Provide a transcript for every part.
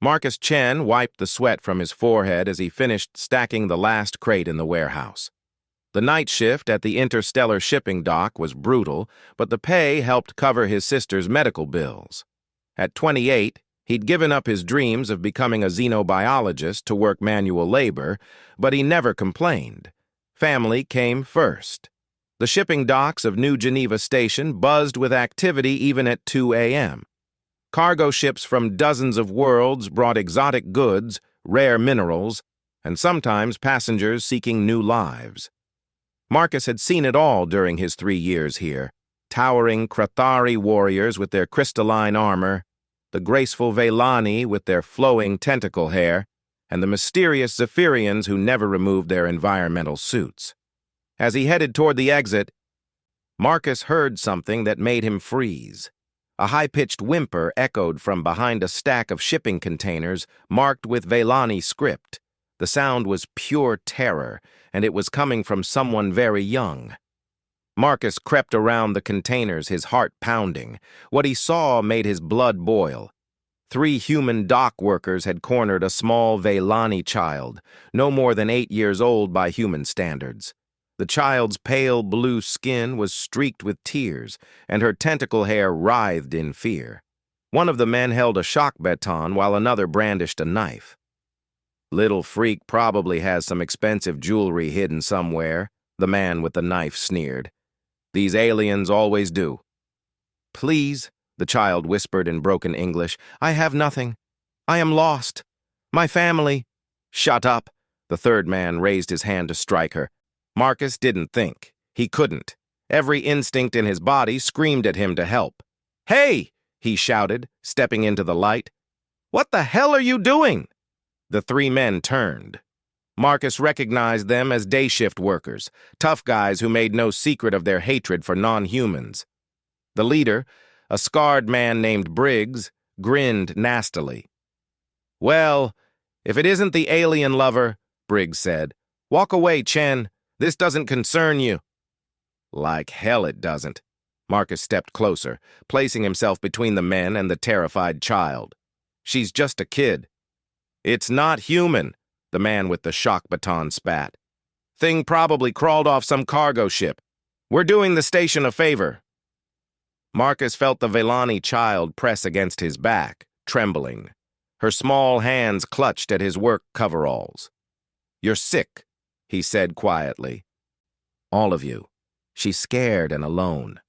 Marcus Chen wiped the sweat from his forehead as he finished stacking the last crate in the warehouse. The night shift at the interstellar shipping dock was brutal, but the pay helped cover his sister's medical bills. At 28, he'd given up his dreams of becoming a xenobiologist to work manual labor, but he never complained. Family came first. The shipping docks of New Geneva Station buzzed with activity even at 2 a.m. Cargo ships from dozens of worlds brought exotic goods, rare minerals, and sometimes passengers seeking new lives. Marcus had seen it all during his 3 years here. Towering Krathari warriors with their crystalline armor, the graceful Velani with their flowing tentacle hair, and the mysterious Zephyrians who never removed their environmental suits. As he headed toward the exit, Marcus heard something that made him freeze. A high-pitched whimper echoed from behind a stack of shipping containers marked with Velani script. The sound was pure terror, and it was coming from someone very young. Marcus crept around the containers, his heart pounding. What he saw made his blood boil. 3 human dock workers had cornered a small Velani child, no more than 8 years old by human standards. The child's pale blue skin was streaked with tears, and her tentacle hair writhed in fear. One of the men held a shock baton while another brandished a knife. "Little freak probably has some expensive jewelry hidden somewhere," the man with the knife sneered. "These aliens always do." "Please," the child whispered in broken English, "I have nothing. I am lost. My family—" "Shut up!" The third man raised his hand to strike her. Marcus didn't think. He couldn't. Every instinct in his body screamed at him to help. "Hey!" he shouted, stepping into the light. "What the hell are you doing?" The 3 men turned. Marcus recognized them as day shift workers, tough guys who made no secret of their hatred for non-humans. The leader, a scarred man named Briggs, grinned nastily. "Well, if it isn't the alien lover," Briggs said, "walk away, Chen. This doesn't concern you." "Like hell it doesn't." Marcus stepped closer, placing himself between the men and the terrified child. "She's just a kid." "It's not human," the man with the shock baton spat. "Thing probably crawled off some cargo ship. We're doing the station a favor." Marcus felt the Velani child press against his back, trembling. Her small hands clutched at his work coveralls. "You're sick," he said quietly. "All of you." She's scared and alone.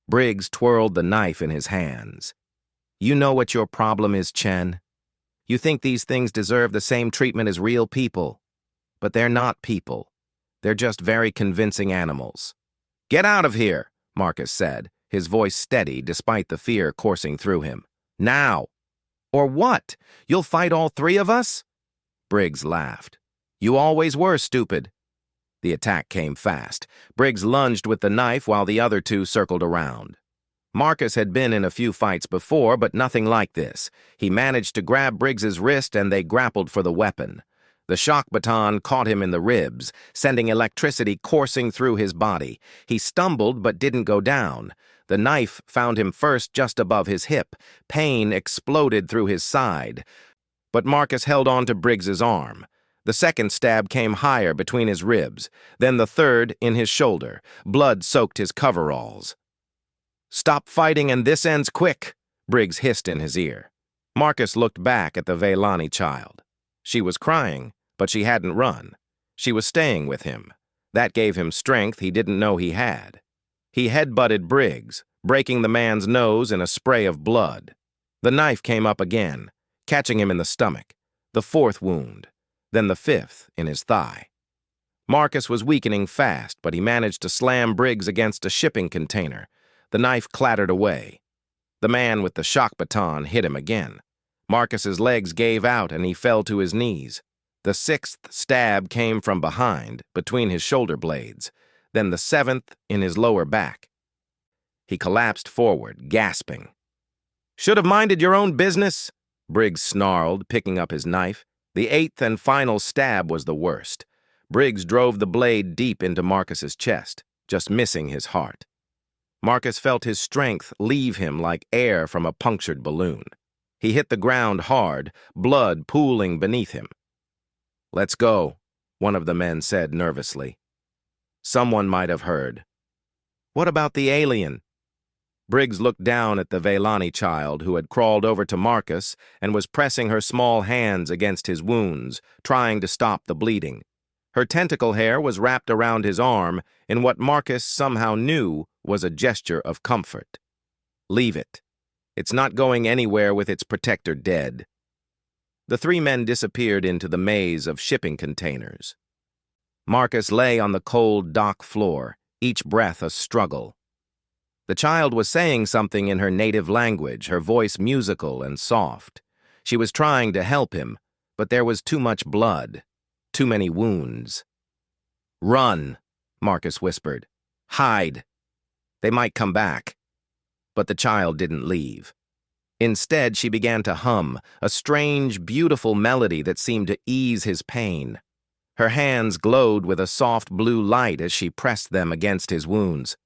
Briggs twirled the knife in his hands. "You know what your problem is, Chen. You think these things deserve the same treatment as real people. But they're not people. They're just very convincing animals." "Get out of here," Marcus said, his voice steady despite the fear coursing through him. "Now." "Or what? You'll fight all 3 of us?" Briggs laughed. "You always were stupid." The attack came fast. Briggs lunged with the knife while the other 2 circled around. Marcus had been in a few fights before, but nothing like this. He managed to grab Briggs's wrist and they grappled for the weapon. The shock baton caught him in the ribs, sending electricity coursing through his body. He stumbled but didn't go down. The knife found him first just above his hip. Pain exploded through his side. But Marcus held on to Briggs's arm. The second stab came higher between his ribs, then the third in his shoulder. Blood soaked his coveralls. "Stop fighting and this ends quick," Briggs hissed in his ear. Marcus looked back at the Velani child. She was crying, but she hadn't run. She was staying with him. That gave him strength he didn't know he had. He headbutted Briggs, breaking the man's nose in a spray of blood. The knife came up again, catching him in the stomach. The 4th wound, then the 5th in his thigh. Marcus was weakening fast, but he managed to slam Briggs against a shipping container. The knife clattered away. The man with the shock baton hit him again. Marcus's legs gave out and he fell to his knees. The 6th stab came from behind, between his shoulder blades, then the 7th in his lower back. He collapsed forward, gasping. "Should have minded your own business," Briggs snarled, picking up his knife. The 8th and final stab was the worst. Briggs drove the blade deep into Marcus's chest, just missing his heart. Marcus felt his strength leave him like air from a punctured balloon. He hit the ground hard, blood pooling beneath him. "Let's go," one of the men said nervously. Someone might have heard. "What about the alien?" Briggs looked down at the Vaylani child who had crawled over to Marcus and was pressing her small hands against his wounds, trying to stop the bleeding. Her tentacle hair was wrapped around his arm in what Marcus somehow knew was a gesture of comfort. "Leave it. It's not going anywhere with its protector dead." The three men disappeared into the maze of shipping containers. Marcus lay on the cold dock floor, each breath a struggle. The child was saying something in her native language, her voice musical and soft. She was trying to help him, but there was too much blood, too many wounds. "Run," Marcus whispered. "Hide. They might come back." But the child didn't leave. Instead, she began to hum, a strange, beautiful melody that seemed to ease his pain. Her hands glowed with a soft blue light as she pressed them against his wounds.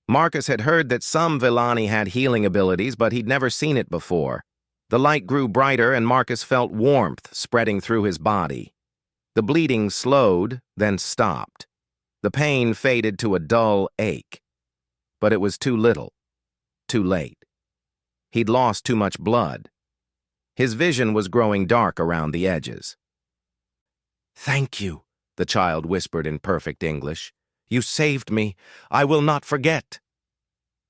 Marcus had heard that some Vaylani had healing abilities, but he'd never seen it before. The light grew brighter and Marcus felt warmth spreading through his body. The bleeding slowed, then stopped. The pain faded to a dull ache. But it was too little, too late. He'd lost too much blood. His vision was growing dark around the edges. "Thank you," the child whispered in perfect English. "You saved me. I will not forget."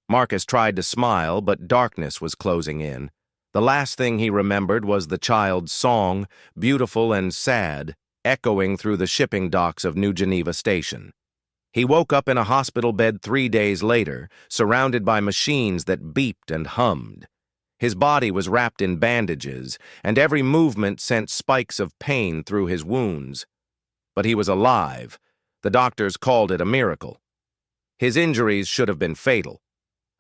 Marcus tried to smile, but darkness was closing in. The last thing he remembered was the child's song, beautiful and sad, echoing through the shipping docks of New Geneva Station. He woke up in a hospital bed 3 days later, surrounded by machines that beeped and hummed. His body was wrapped in bandages, and every movement sent spikes of pain through his wounds. But he was alive. The doctors called it a miracle. His injuries should have been fatal.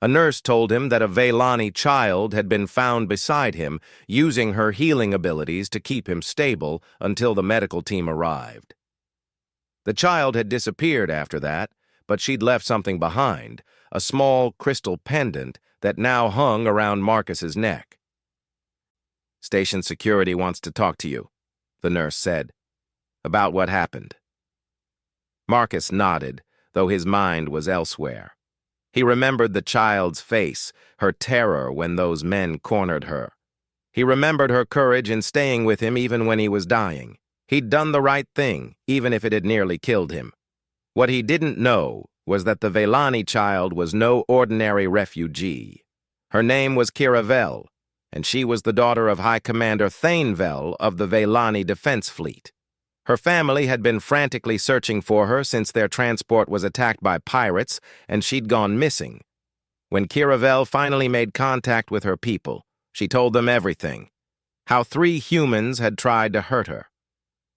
A nurse told him that a Vaylani child had been found beside him, using her healing abilities to keep him stable until the medical team arrived. The child had disappeared after that, but she'd left something behind, a small crystal pendant that now hung around Marcus's neck. "Station security wants to talk to you," the nurse said. "About what happened." Marcus nodded, though his mind was elsewhere. He remembered the child's face, her terror when those men cornered her. He remembered her courage in staying with him even when he was dying. He'd done the right thing, even if it had nearly killed him. What he didn't know was that the Vaylani child was no ordinary refugee. Her name was Kira Vel, and she was the daughter of High Commander Thane Vel of the Vaylani Defense Fleet. Her family had been frantically searching for her since their transport was attacked by pirates, and she'd gone missing. When Kira Vel finally made contact with her people, she told them everything. How 3 humans had tried to hurt her.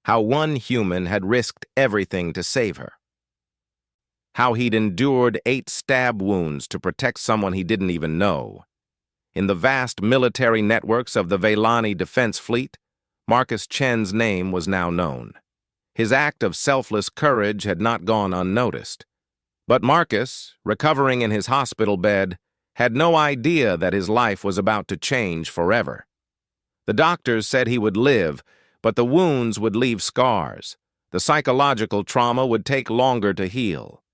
How 1 human had risked everything to save her. How he'd endured 8 stab wounds to protect someone he didn't even know. In the vast military networks of the Vaylani Defense Fleet, Marcus Chen's name was now known. His act of selfless courage had not gone unnoticed. But Marcus, recovering in his hospital bed, had no idea that his life was about to change forever. The doctors said he would live, but the wounds would leave scars. The psychological trauma would take longer to heal.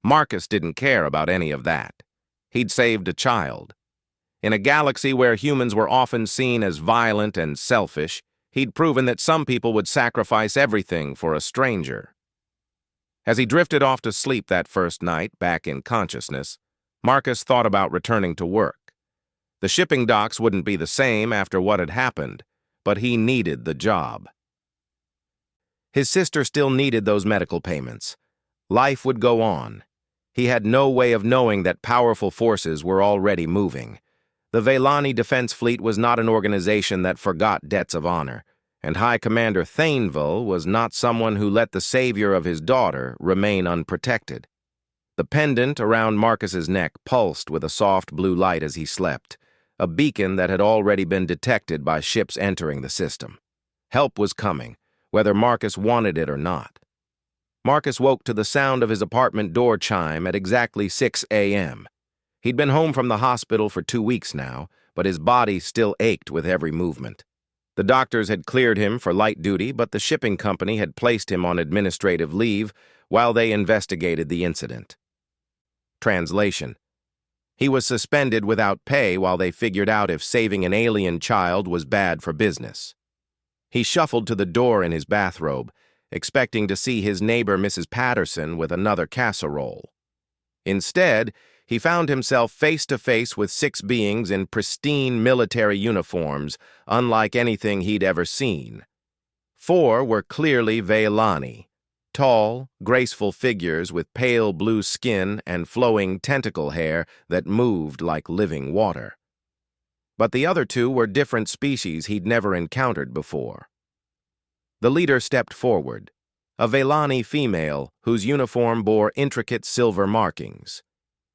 Marcus didn't care about any of that. He'd saved a child. In a galaxy where humans were often seen as violent and selfish, he'd proven that some people would sacrifice everything for a stranger. As he drifted off to sleep that first night, back in consciousness, Marcus thought about returning to work. The shipping docks wouldn't be the same after what had happened, but he needed the job. His sister still needed those medical payments. Life would go on. He had no way of knowing that powerful forces were already moving. The Vaylani Defense Fleet was not an organization that forgot debts of honor, and High Commander Thaneville was not someone who let the savior of his daughter remain unprotected. The pendant around Marcus's neck pulsed with a soft blue light as he slept, a beacon that had already been detected by ships entering the system. Help was coming, whether Marcus wanted it or not. Marcus woke to the sound of his apartment door chime at exactly 6 a.m. He'd been home from the hospital for 2 weeks now, but his body still ached with every movement. The doctors had cleared him for light duty, but the shipping company had placed him on administrative leave while they investigated the incident. Translation: he was suspended without pay while they figured out if saving an alien child was bad for business. He shuffled to the door in his bathrobe, expecting to see his neighbor Mrs. Patterson with another casserole. Instead, he found himself face to face with 6 beings in pristine military uniforms, unlike anything he'd ever seen. 4 were clearly Veilani, tall, graceful figures with pale blue skin and flowing tentacle hair that moved like living water. But the other 2 were different species he'd never encountered before. The leader stepped forward, a Veilani female whose uniform bore intricate silver markings.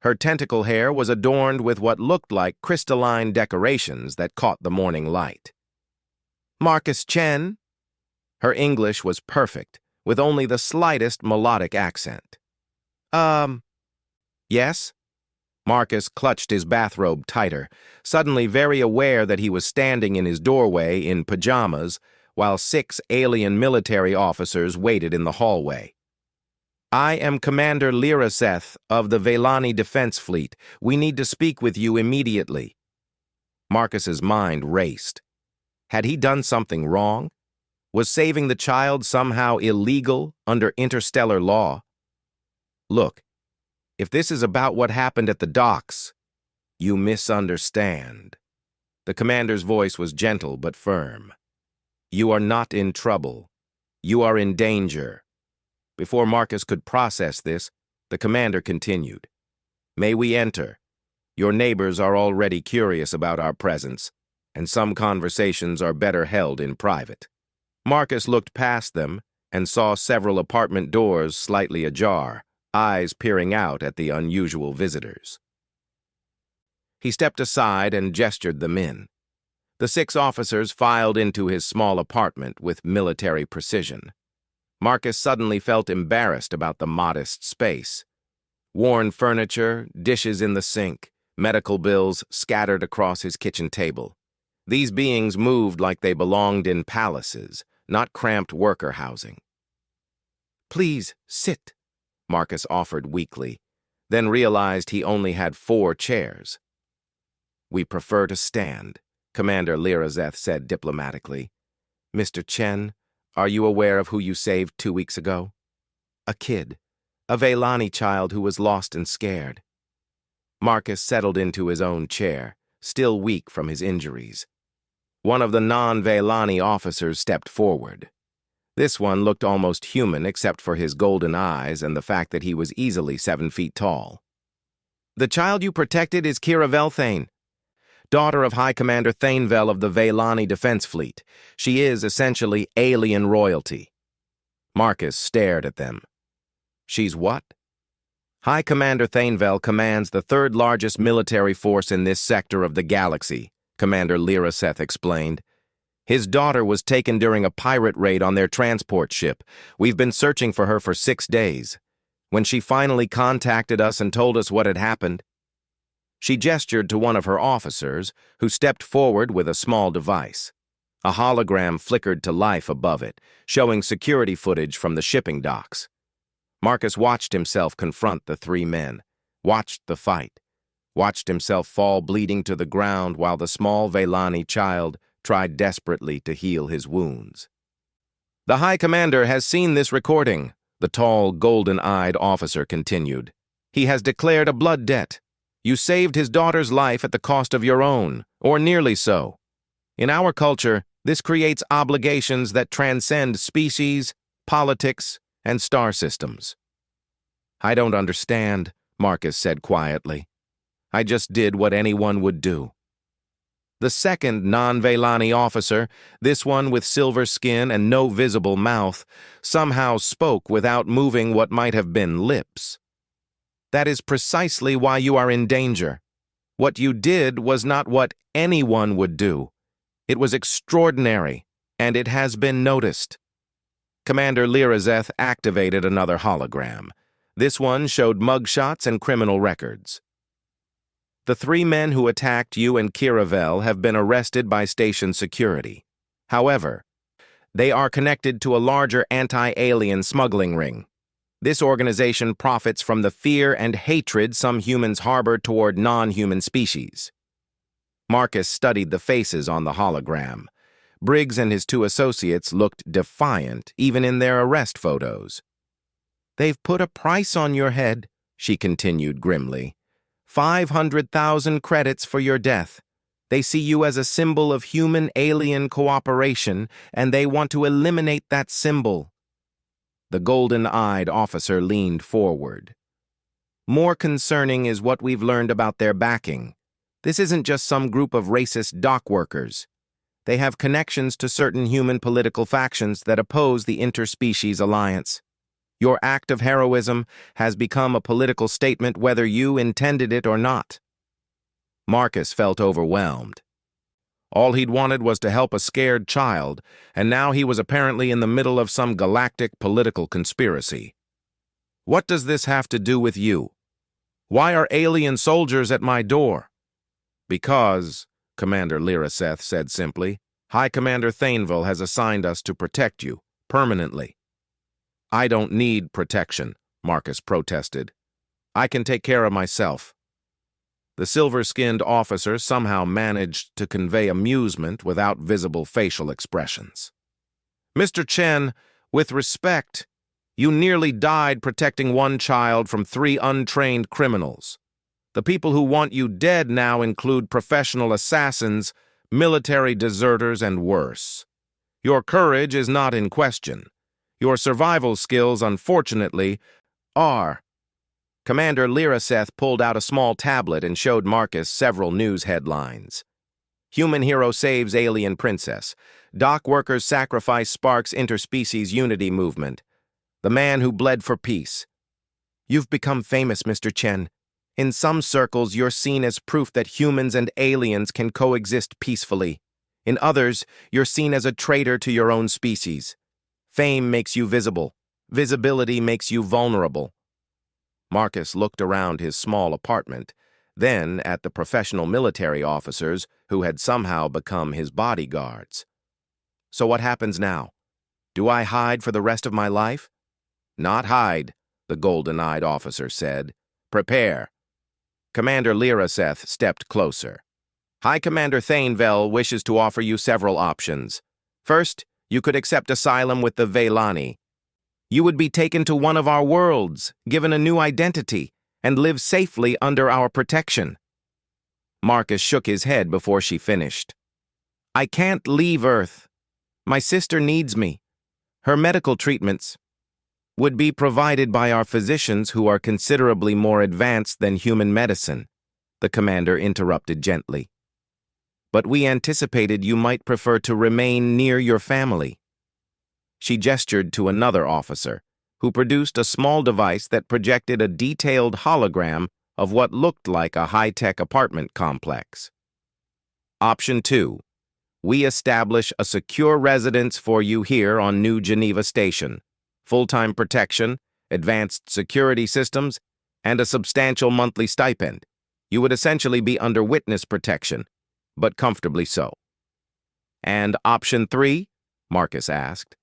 Her tentacle hair was adorned with what looked like crystalline decorations that caught the morning light. "Marcus Chen?" Her English was perfect, with only the slightest melodic accent. Yes?" Marcus clutched his bathrobe tighter, suddenly very aware that he was standing in his doorway in pajamas while 6 alien military officers waited in the hallway. "I am Commander Lyraseth of the Veilani Defense Fleet. We need to speak with you immediately." Marcus's mind raced. Had he done something wrong? Was saving the child somehow illegal under interstellar law? "Look, if this is about what happened at the docks, you misunderstand." The commander's voice was gentle but firm. "You are not in trouble. You are in danger." Before Marcus could process this, the commander continued. "May we enter? Your neighbors are already curious about our presence, and some conversations are better held in private." Marcus looked past them and saw several apartment doors slightly ajar, eyes peering out at the unusual visitors. He stepped aside and gestured them in. The 6 officers filed into his small apartment with military precision. Marcus suddenly felt embarrassed about the modest space. Worn furniture, dishes in the sink, medical bills scattered across his kitchen table. These beings moved like they belonged in palaces, not cramped worker housing. "Please, sit," Marcus offered weakly, then realized he only had 4 chairs. "We prefer to stand," Commander Lyraseth said diplomatically. "Mr. Chen, are you aware of who you saved 2 weeks ago?" "A kid, a Veilani child who was lost and scared." Marcus settled into his own chair, still weak from his injuries. One of the non-Veilani officers stepped forward. This one looked almost human except for his golden eyes and the fact that he was easily 7 feet tall. "The child you protected is Kira Velthane, daughter of High Commander Thanevel of the Veilani Defense Fleet. She is essentially alien royalty." Marcus stared at them. "She's what?" "High Commander Thanevel commands the 3rd largest military force in this sector of the galaxy," Commander Lyraseth explained. "His daughter was taken during a pirate raid on their transport ship. We've been searching for her for 6 days. When she finally contacted us and told us what had happened..." She gestured to one of her officers, who stepped forward with a small device. A hologram flickered to life above it, showing security footage from the shipping docks. Marcus watched himself confront the 3 men, watched the fight, watched himself fall bleeding to the ground while the small Veilani child tried desperately to heal his wounds. "The High Commander has seen this recording," the tall, golden-eyed officer continued. "He has declared a blood debt. You saved his daughter's life at the cost of your own, or nearly so. In our culture, this creates obligations that transcend species, politics, and star systems." "I don't understand," Marcus said quietly. "I just did what anyone would do." The second non-Veilani officer, this one with silver skin and no visible mouth, somehow spoke without moving what might have been lips. "That is precisely why you are in danger. What you did was not what anyone would do. It was extraordinary, and it has been noticed." Commander Lyraseth activated another hologram. This one showed mugshots and criminal records. The 3 men who attacked you and Kiravel have been arrested by station security. However, they are connected to a larger anti-alien smuggling ring. This organization profits from the fear and hatred some humans harbor toward non-human species. Marcus studied the faces on the hologram. Briggs and his 2 associates looked defiant, even in their arrest photos. "They've put a price on your head," she continued grimly. 500,000 credits for your death. They see you as a symbol of human-alien cooperation, and they want to eliminate that symbol. The golden-eyed officer leaned forward. "More concerning is what we've learned about their backing. This isn't just some group of racist dock workers. They have connections to certain human political factions that oppose the interspecies alliance. Your act of heroism has become a political statement whether you intended it or not." Marcus felt overwhelmed. All he'd wanted was to help a scared child, and now he was apparently in the middle of some galactic political conspiracy. "What does this have to do with you? Why are alien soldiers at my door?" "Because," Commander Lyraseth said simply, "High Commander Thainville has assigned us to protect you, permanently." "I don't need protection," Marcus protested. "I can take care of myself." The silver-skinned officer somehow managed to convey amusement without visible facial expressions. "Mr. Chen, with respect, you nearly died protecting 1 child from 3 untrained criminals. The people who want you dead now include professional assassins, military deserters, and worse. Your courage is not in question. Your survival skills, unfortunately, are." Commander Lyraseth pulled out a small tablet and showed Marcus several news headlines. "Human hero saves alien princess. Dock workers sacrifice sparks interspecies unity movement. The man who bled for peace." "You've become famous, Mr. Chen. In some circles, you're seen as proof that humans and aliens can coexist peacefully. In others, you're seen as a traitor to your own species. Fame makes you visible. Visibility makes you vulnerable." Marcus looked around his small apartment, then at the professional military officers who had somehow become his bodyguards. "So what happens now? Do I hide for the rest of my life?" "Not hide," the golden-eyed officer said. "Prepare." Commander Lyraseth stepped closer. "High Commander Thainville wishes to offer you several options. First, you could accept asylum with the Veilani. You would be taken to one of our worlds, given a new identity, and live safely under our protection." Marcus shook his head before she finished. "I can't leave Earth. My sister needs me. Her medical treatments would be provided by our physicians who are considerably more advanced than human medicine," the commander interrupted gently. "But we anticipated you might prefer to remain near your family." She gestured to another officer, who produced a small device that projected a detailed hologram of what looked like a high-tech apartment complex. "Option 2. We establish a secure residence for you here on New Geneva Station. Full-time protection, advanced security systems, and a substantial monthly stipend. You would essentially be under witness protection, but comfortably so." "And option 3? Marcus asked.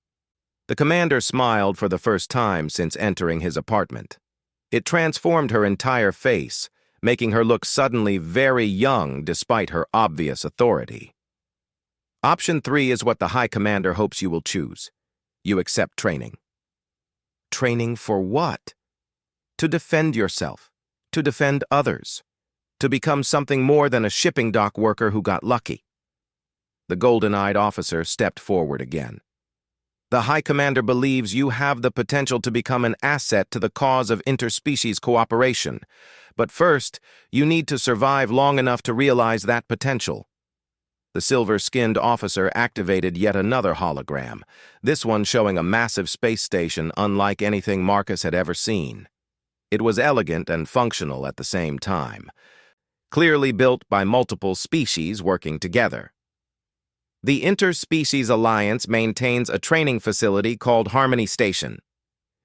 The commander smiled for the first time since entering his apartment. It transformed her entire face, making her look suddenly very young despite her obvious authority. "Option 3 is what the High Commander hopes you will choose. You accept training." "Training for what?" "To defend yourself, to defend others, to become something more than a shipping dock worker who got lucky." The golden-eyed officer stepped forward again. "The High Commander believes you have the potential to become an asset to the cause of interspecies cooperation. But first, you need to survive long enough to realize that potential." The silver-skinned officer activated yet another hologram, this one showing a massive space station unlike anything Marcus had ever seen. It was elegant and functional at the same time, clearly built by multiple species working together. "The Interspecies Alliance maintains a training facility called Harmony Station.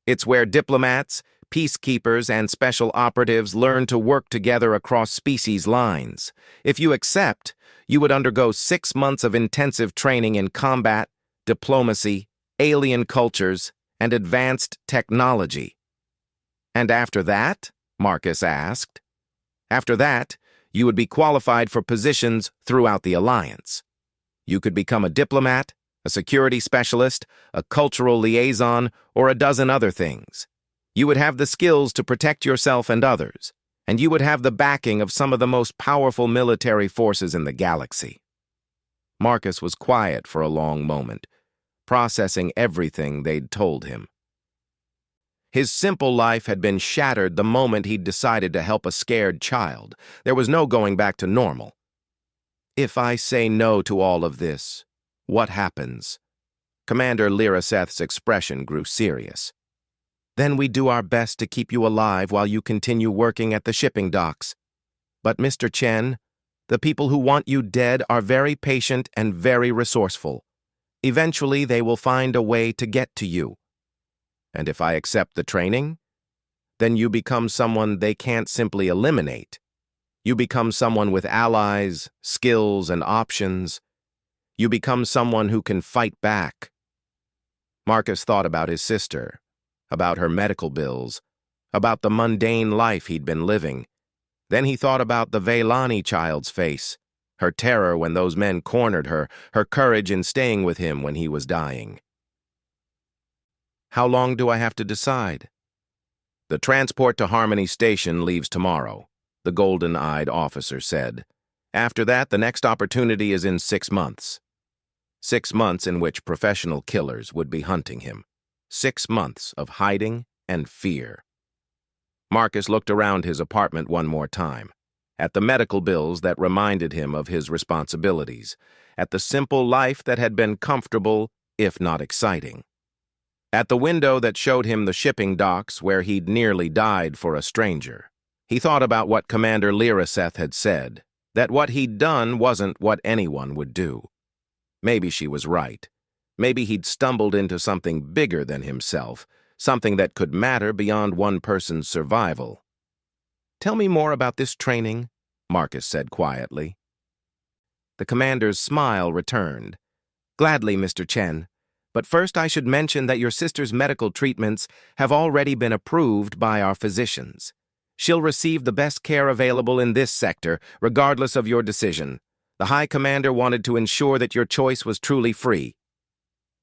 It's where diplomats, Peacekeepers and special operatives learn to work together across species lines. If you accept, you would undergo 6 months of intensive training in combat, diplomacy, alien cultures, and advanced technology. And after that? Marcus asked. After that, you would be qualified for positions throughout the Alliance. You could become a diplomat, a security specialist, a cultural liaison, or a dozen other things. You would have the skills to protect yourself and others, and you would have the backing of some of the most powerful military forces in the galaxy. Marcus was quiet for a long moment, processing everything they'd told him. His simple life had been shattered the moment he'd decided to help a scared child. There was no going back to normal. If I say no to all of this, what happens? Commander Lyraseth's expression grew serious. Then we do our best to keep you alive while you continue working at the shipping docks. But Mr. Chen, the people who want you dead are very patient and very resourceful. Eventually, they will find a way to get to you. And if I accept the training, then you become someone they can't simply eliminate. You become someone with allies, skills, and options. You become someone who can fight back. Marcus thought about his sister, about her medical bills, about the mundane life he'd been living. Then he thought about the Veilani child's face, her terror when those men cornered her, her courage in staying with him when he was dying. How long do I have to decide? The transport to Harmony Station leaves tomorrow, the golden-eyed officer said. After that, the next opportunity is in 6 months. 6 months in which professional killers would be hunting him. 6 months of hiding and fear. Marcus looked around his apartment one more time, at the medical bills that reminded him of his responsibilities, at the simple life that had been comfortable, if not exciting, at the window that showed him the shipping docks where he'd nearly died for a stranger. He thought about what Commander Lyraseth had said, that what he'd done wasn't what anyone would do. Maybe she was right. Maybe he'd stumbled into something bigger than himself, something that could matter beyond one person's survival. Tell me more about this training, Marcus said quietly. The commander's smile returned. Gladly, Mr. Chen. But first I should mention that your sister's medical treatments have already been approved by our physicians. She'll receive the best care available in this sector, regardless of your decision. The High Commander wanted to ensure that your choice was truly free.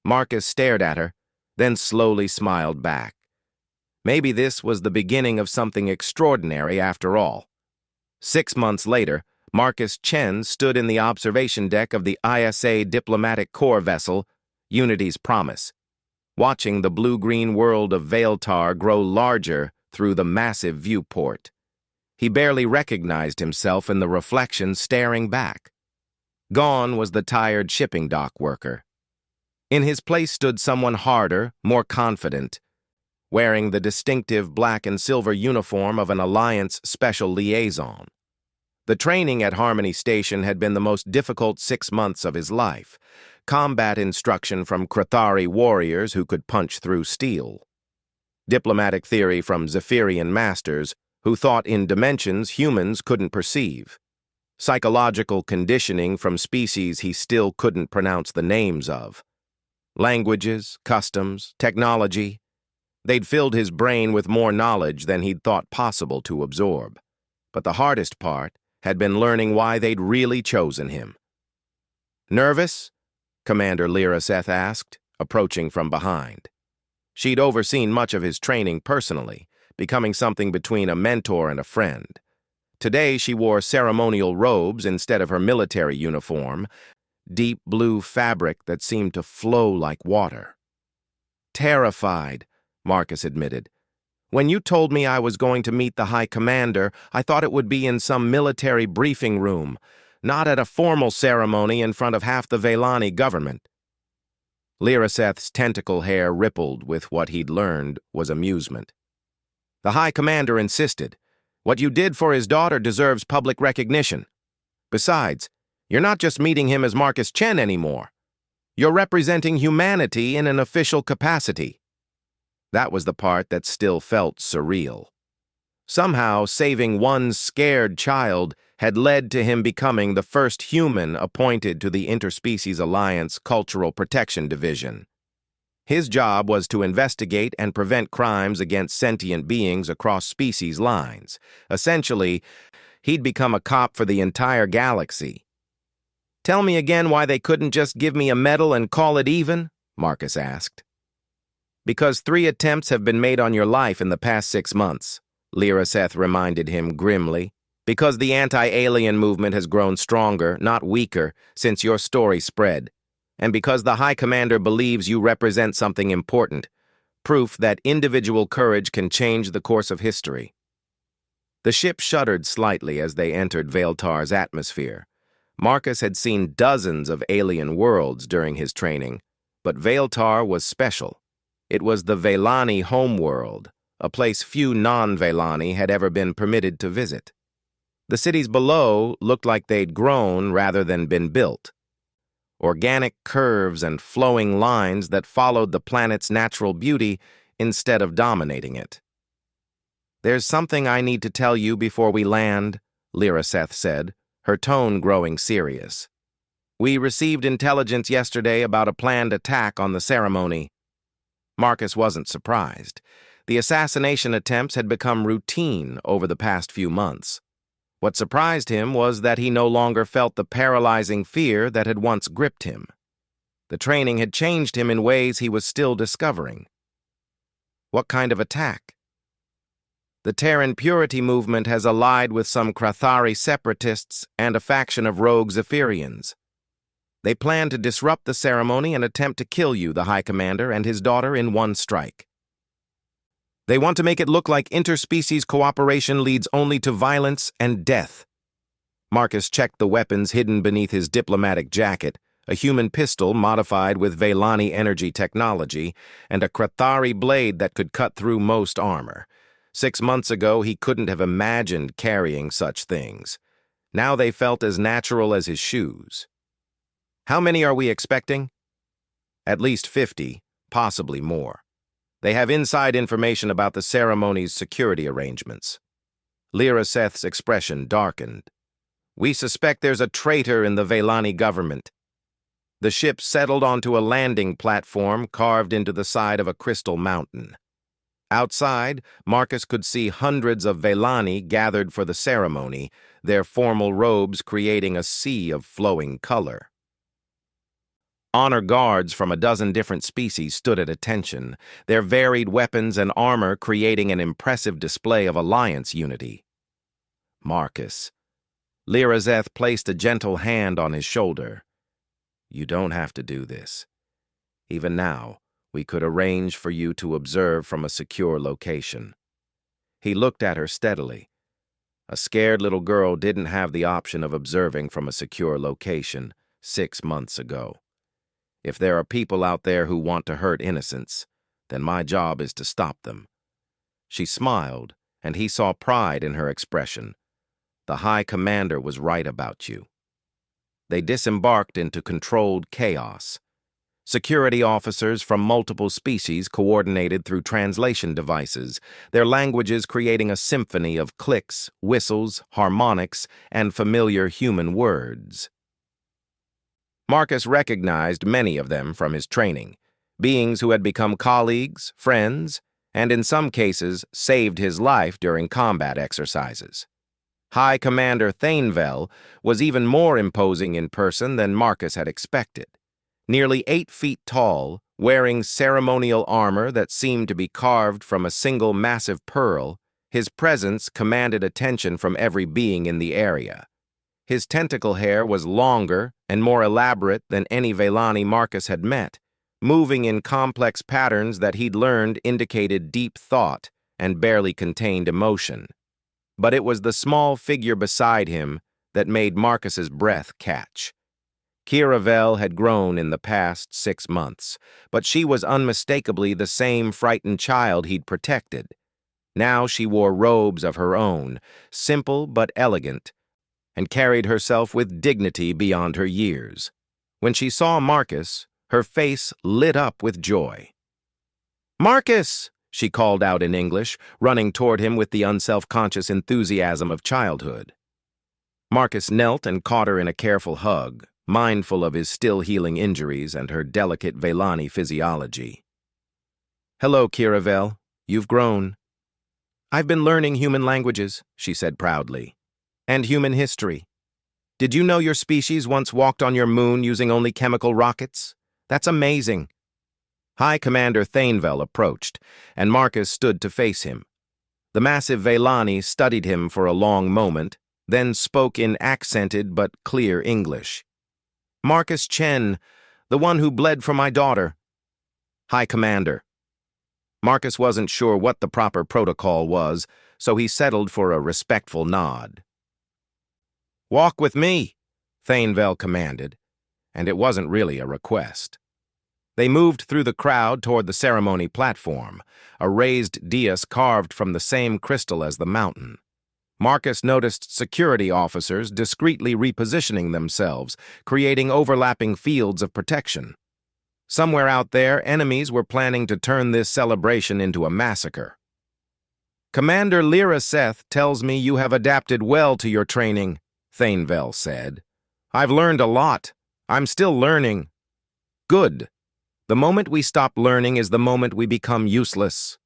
Marcus stared at her, then slowly smiled back. Maybe this was the beginning of something extraordinary after all. 6 months later, Marcus Chen stood in the observation deck of the ISA Diplomatic Corps vessel, Unity's Promise, watching the blue-green world of Veiltar grow larger through the massive viewport. He barely recognized himself in the reflection staring back. Gone was the tired shipping dock worker. In his place stood someone harder, more confident, wearing the distinctive black and silver uniform of an Alliance special liaison. The training at Harmony Station had been the most difficult 6 months of his life. Combat instruction from Krathari warriors who could punch through steel. Diplomatic theory from Zephyrian masters who thought in dimensions humans couldn't perceive. Psychological conditioning from species he still couldn't pronounce the names of. Languages, customs, technology. They'd filled his brain with more knowledge than he'd thought possible to absorb. But the hardest part had been learning why they'd really chosen him. Nervous? Commander Lyraseth asked, approaching from behind. She'd overseen much of his training personally, becoming something between a mentor and a friend. Today she wore ceremonial robes instead of her military uniform, deep blue fabric that seemed to flow like water. Terrified, Marcus admitted. When you told me I was going to meet the High Commander, I thought it would be in some military briefing room, not at a formal ceremony in front of half the Veilani government. Lyraseth's tentacle hair rippled with what he'd learned was amusement. The High Commander insisted. What you did for his daughter deserves public recognition. Besides, you're not just meeting him as Marcus Chen anymore. You're representing humanity in an official capacity. That was the part that still felt surreal. Somehow, saving one scared child had led to him becoming the first human appointed to the Interspecies Alliance Cultural Protection Division. His job was to investigate and prevent crimes against sentient beings across species lines. Essentially, he'd become a cop for the entire galaxy. "Tell me again why they couldn't just give me a medal and call it even?" Marcus asked. "Because 3 attempts have been made on your life in the past 6 months, Lyraseth reminded him grimly. "Because the anti-alien movement has grown stronger, not weaker, since your story spread. And because the High Commander believes you represent something important, proof that individual courage can change the course of history." The ship shuddered slightly as they entered Vaeltar's atmosphere. Marcus had seen dozens of alien worlds during his training, but Vaeltar was special. It was the Vaelani homeworld, a place few non-Vaelani had ever been permitted to visit. The cities below looked like they'd grown rather than been built. Organic curves and flowing lines that followed the planet's natural beauty instead of dominating it. "There's something I need to tell you before we land," Lyraseth said, her tone growing serious. "We received intelligence yesterday about a planned attack on the ceremony." Marcus wasn't surprised. The assassination attempts had become routine over the past few months. What surprised him was that he no longer felt the paralyzing fear that had once gripped him. The training had changed him in ways he was still discovering. "What kind of attack?" "The Terran Purity movement has allied with some Krathari separatists and a faction of rogue Zephyrians. They plan to disrupt the ceremony and attempt to kill you, the High Commander, and his daughter in one strike. They want to make it look like interspecies cooperation leads only to violence and death." Marcus checked the weapons hidden beneath his diplomatic jacket, a human pistol modified with Vaelani energy technology, and a Krathari blade that could cut through most armor. 6 months ago, he couldn't have imagined carrying such things. Now they felt as natural as his shoes. "How many are we expecting?" "At least 50, possibly more. They have inside information about the ceremony's security arrangements." Lyraseth's expression darkened. "We suspect there's a traitor in the Vaelani government." The ship settled onto a landing platform carved into the side of a crystal mountain. Outside, Marcus could see hundreds of Vaelani gathered for the ceremony, their formal robes creating a sea of flowing color. Honor guards from a dozen different species stood at attention, their varied weapons and armor creating an impressive display of alliance unity. "Marcus." Lyraseth placed a gentle hand on his shoulder. "You don't have to do this. Even now, we could arrange for you to observe from a secure location." He looked at her steadily. A scared little girl didn't have the option of observing from a secure location 6 months ago. If there are people out there who want to hurt innocents, then my job is to stop them. She smiled, and he saw pride in her expression. "The High Commander was right about you." They disembarked into controlled chaos. Security officers from multiple species coordinated through translation devices, their languages creating a symphony of clicks, whistles, harmonics, and familiar human words. Marcus recognized many of them from his training, beings who had become colleagues, friends, and in some cases saved his life during combat exercises. High Commander Thainvel was even more imposing in person than Marcus had expected. Nearly 8 feet tall, wearing ceremonial armor that seemed to be carved from a single massive pearl, his presence commanded attention from every being in the area. His tentacle hair was longer and more elaborate than any Vaelani Marcus had met, moving in complex patterns that he'd learned indicated deep thought and barely contained emotion. But it was the small figure beside him that made Marcus's breath catch. Kiravel had grown in the past 6 months, but she was unmistakably the same frightened child he'd protected. Now she wore robes of her own, simple but elegant, and carried herself with dignity beyond her years. When she saw Marcus, her face lit up with joy. "Marcus!" she called out in English, running toward him with the unself-conscious enthusiasm of childhood. Marcus knelt and caught her in a careful hug, mindful of his still-healing injuries and her delicate Velani physiology. "Hello, Kiravel. You've grown." "I've been learning human languages," she said proudly, "and human history. Did you know your species once walked on your moon using only chemical rockets? That's amazing." High Commander Thainvel approached, and Marcus stood to face him. The massive Velani studied him for a long moment, then spoke in accented but clear English. "Marcus Chen, the one who bled for my daughter." "High Commander." Marcus wasn't sure what the proper protocol was, so he settled for a respectful nod. "Walk with me," Thainvel commanded, and it wasn't really a request. They moved through the crowd toward the ceremony platform, a raised dais carved from the same crystal as the mountain. Marcus noticed security officers discreetly repositioning themselves, creating overlapping fields of protection. Somewhere out there, enemies were planning to turn this celebration into a massacre. "Commander Lyra Seth tells me you have adapted well to your training," Thainvel said. "I've learned a lot. I'm still learning." "Good. The moment we stop learning is the moment we become useless."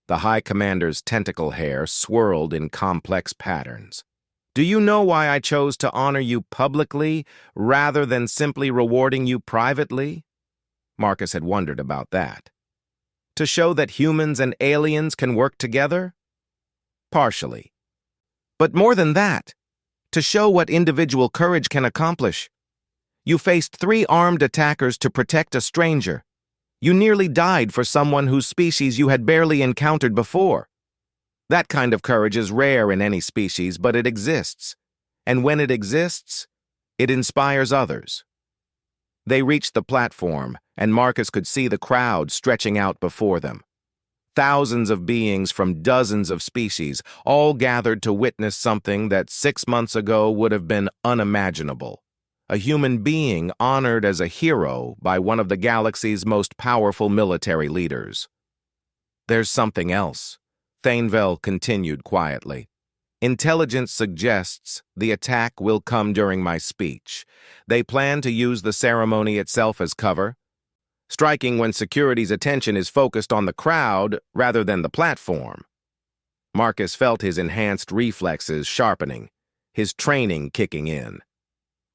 The High Commander's tentacle hair swirled in complex patterns. "Do you know why I chose to honor you publicly rather than simply rewarding you privately?" Marcus had wondered about that. "To show that humans and aliens can work together?" "Partially. But more than that, to show what individual courage can accomplish. You faced 3 armed attackers to protect a stranger. You nearly died for someone whose species you had barely encountered before. That kind of courage is rare in any species, but it exists. And when it exists, it inspires others." They reached the platform, and Marcus could see the crowd stretching out before them. Thousands of beings from dozens of species, all gathered to witness something that 6 months ago would have been unimaginable. A human being honored as a hero by one of the galaxy's most powerful military leaders. "There's something else," Thainvel continued quietly. "Intelligence suggests the attack will come during my speech. They plan to use the ceremony itself as cover, striking when security's attention is focused on the crowd rather than the platform." Marcus felt his enhanced reflexes sharpening, his training kicking in.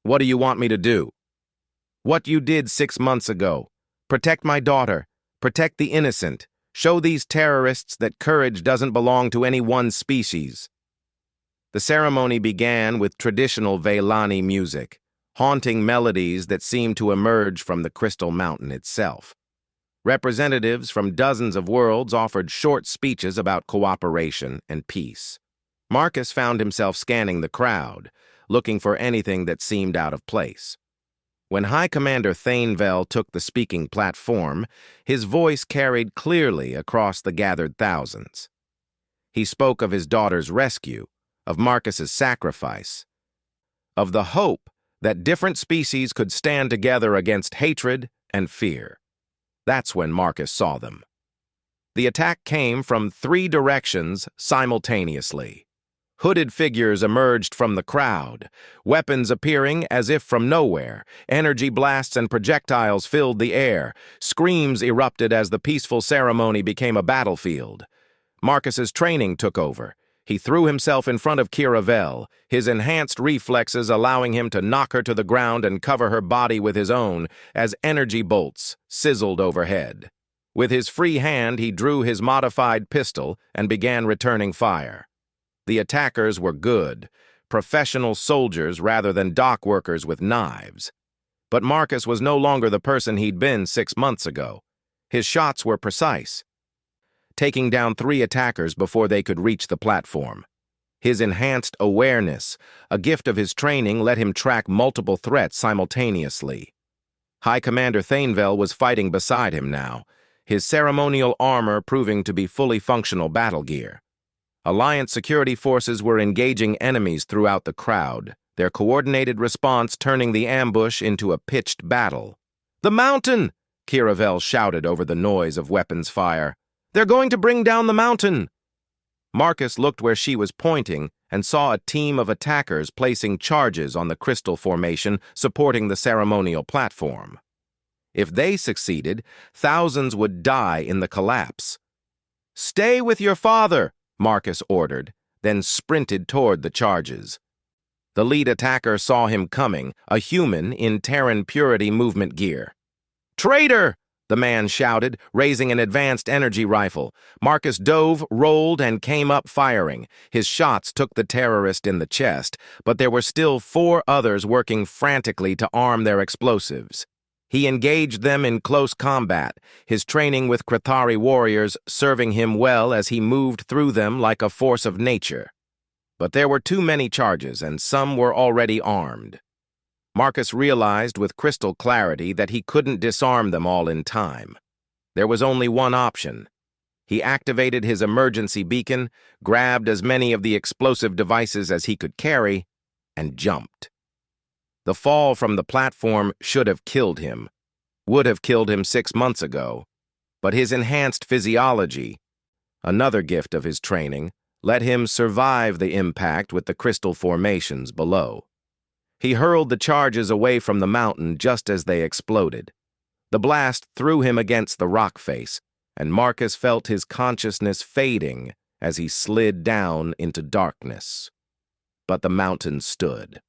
"What do you want me to do?" "What you did 6 months ago. Protect my daughter. Protect the innocent. Show these terrorists that courage doesn't belong to any one species." The ceremony began with traditional Velani music, haunting melodies that seemed to emerge from the crystal mountain itself. Representatives from dozens of worlds offered short speeches about cooperation and peace. Marcus found himself scanning the crowd, looking for anything that seemed out of place. When High Commander Thainvel took the speaking platform, his voice carried clearly across the gathered thousands. He spoke of his daughter's rescue, of Marcus's sacrifice, of the hope that different species could stand together against hatred and fear. That's when Marcus saw them. The attack came from 3 directions simultaneously. Hooded figures emerged from the crowd, weapons appearing as if from nowhere. Energy blasts and projectiles filled the air. Screams erupted as the peaceful ceremony became a battlefield. Marcus's training took over. He threw himself in front of Kiravel, his enhanced reflexes allowing him to knock her to the ground and cover her body with his own as energy bolts sizzled overhead. With his free hand, he drew his modified pistol and began returning fire. The attackers were good, professional soldiers rather than dock workers with knives. But Marcus was no longer the person he'd been 6 months ago. His shots were precise, taking down 3 attackers before they could reach the platform. His enhanced awareness, a gift of his training, let him track multiple threats simultaneously. High Commander Thainvel was fighting beside him now, his ceremonial armor proving to be fully functional battle gear. Alliance security forces were engaging enemies throughout the crowd, their coordinated response turning the ambush into a pitched battle. "The mountain!" Kiravel shouted over the noise of weapons fire. They're going to bring down the mountain! Marcus looked where she was pointing and saw a team of attackers placing charges on the crystal formation supporting the ceremonial platform. If they succeeded, thousands would die in the collapse. "Stay with your father," Marcus ordered, then sprinted toward the charges. The lead attacker saw him coming, a human in Terran Purity movement gear. "Traitor!" the man shouted, raising an advanced energy rifle. Marcus dove, rolled, and came up firing. His shots took the terrorist in the chest, but there were still 4 others working frantically to arm their explosives. He engaged them in close combat, his training with Krithari warriors serving him well as he moved through them like a force of nature. But there were too many charges, and some were already armed. Marcus realized with crystal clarity that he couldn't disarm them all in time. There was only one option. He activated his emergency beacon, grabbed as many of the explosive devices as he could carry, and jumped. The fall from the platform should have killed him, would have killed him 6 months ago, but his enhanced physiology, another gift of his training, let him survive the impact with the crystal formations below. He hurled the charges away from the mountain just as they exploded. The blast threw him against the rock face, and Marcus felt his consciousness fading as he slid down into darkness. But the mountain stood.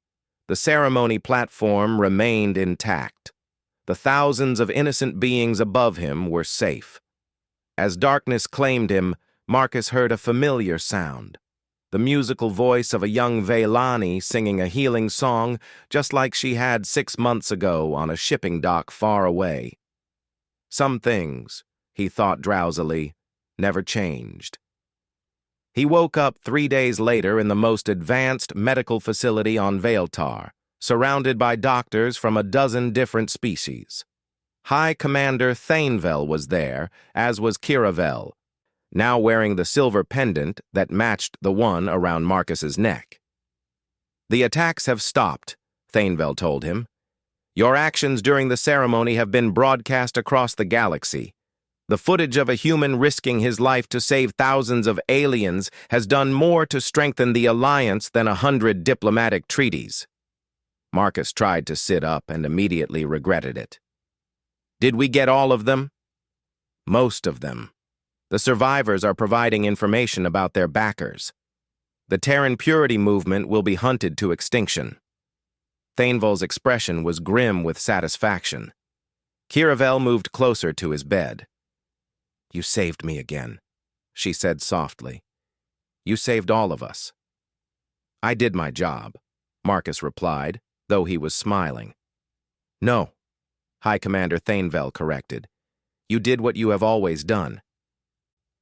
The ceremony platform remained intact. The thousands of innocent beings above him were safe. As darkness claimed him, Marcus heard a familiar sound. The musical voice of a young Veilani singing a healing song just like she had 6 months ago on a shipping dock far away. Some things, he thought drowsily, never changed. He woke up 3 days later in the most advanced medical facility on Vailtar, surrounded by doctors from a dozen different species. High Commander Thainvel was there, as was Kiravel, now wearing the silver pendant that matched the one around Marcus's neck. "The attacks have stopped," Thainvel told him. "Your actions during the ceremony have been broadcast across the galaxy. The footage of a human risking his life to save thousands of aliens has done more to strengthen the alliance than 100 diplomatic treaties." Marcus tried to sit up and immediately regretted it. "Did we get all of them?" "Most of them. The survivors are providing information about their backers. The Terran Purity movement will be hunted to extinction." Thainvel's expression was grim with satisfaction. Kiravel moved closer to his bed. "You saved me again," she said softly. "You saved all of us." "I did my job," Marcus replied, though he was smiling. "No," High Commander Thainvel corrected. "You did what you have always done.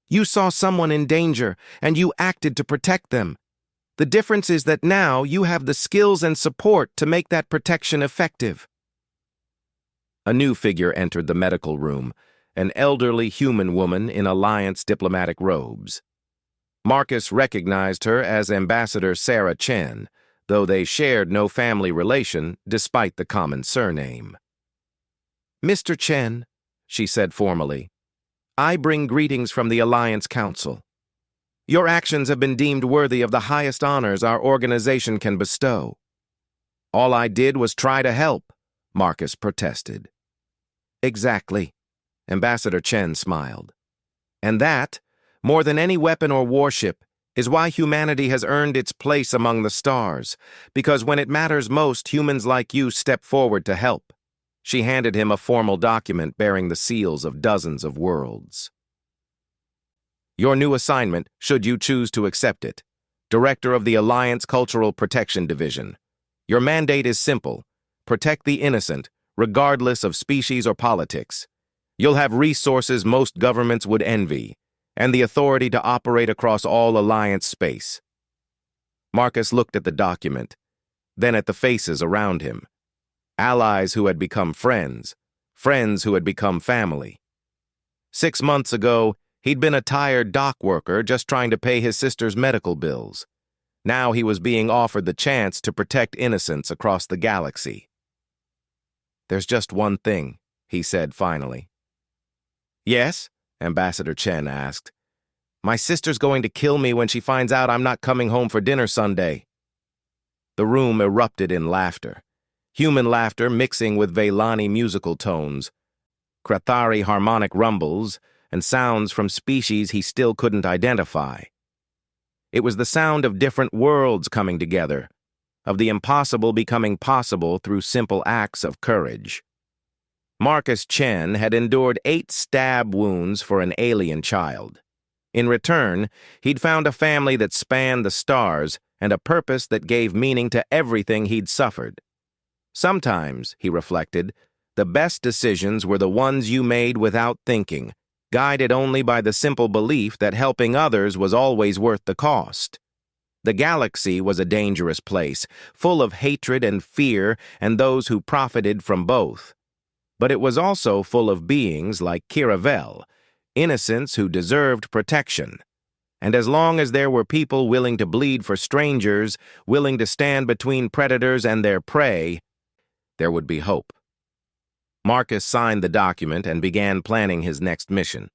You saw someone in danger, and you acted to protect them. The difference is that now you have the skills and support to make that protection effective." A new figure entered the medical room, an elderly human woman in Alliance diplomatic robes. Marcus recognized her as Ambassador Sarah Chen, though they shared no family relation despite the common surname. "Mr. Chen," she said formally, "I bring greetings from the Alliance Council. Your actions have been deemed worthy of the highest honors our organization can bestow." "All I did was try to help," Marcus protested. "Exactly," Ambassador Chen smiled. "And that, more than any weapon or warship, is why humanity has earned its place among the stars, because when it matters most, humans like you step forward to help." She handed him a formal document bearing the seals of dozens of worlds. "Your new assignment, should you choose to accept it, Director of the Alliance Cultural Protection Division. Your mandate is simple: protect the innocent, regardless of species or politics. You'll have resources most governments would envy, and the authority to operate across all Alliance space." Marcus looked at the document, then at the faces around him. Allies who had become friends, friends who had become family. 6 months ago, he'd been a tired dock worker just trying to pay his sister's medical bills. Now he was being offered the chance to protect innocents across the galaxy. "There's just one thing," he said finally. "Yes?" Ambassador Chen asked. My sister's going to kill me when she finds out I'm not coming home for dinner Sunday. The room erupted in laughter, human laughter mixing with Veilani musical tones, Krathari harmonic rumbles, and sounds from species he still couldn't identify. It was the sound of different worlds coming together, of the impossible becoming possible through simple acts of courage. Marcus Chen had endured 8 stab wounds for an alien child. In return, he'd found a family that spanned the stars and a purpose that gave meaning to everything he'd suffered. Sometimes, he reflected, the best decisions were the ones you made without thinking, guided only by the simple belief that helping others was always worth the cost. The galaxy was a dangerous place, full of hatred and fear and those who profited from both. But it was also full of beings like Kiravel, innocents who deserved protection. And as long as there were people willing to bleed for strangers, willing to stand between predators and their prey, there would be hope. Marcus signed the document and began planning his next mission.